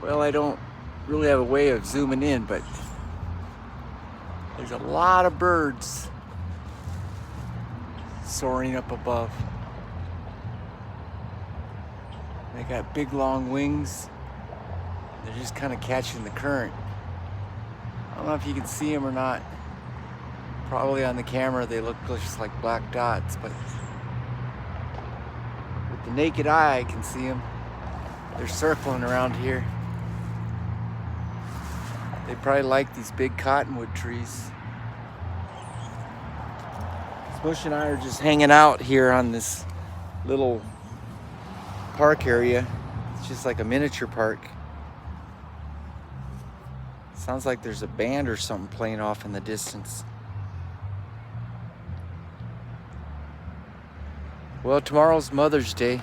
Well, I don't really have a way of zooming in, but there's a lot of birds soaring up above. They got big long wings. They're just kind of catching the current. I don't know if you can see them or not. Probably on the camera they look just like black dots, but with the naked eye I can see them. They're circling around here. They probably like these big cottonwood trees. Smush and I are just hanging out here on this little park area. It's just like a miniature park. Sounds like there's a band or something playing off in the distance. Well, tomorrow's Mother's Day.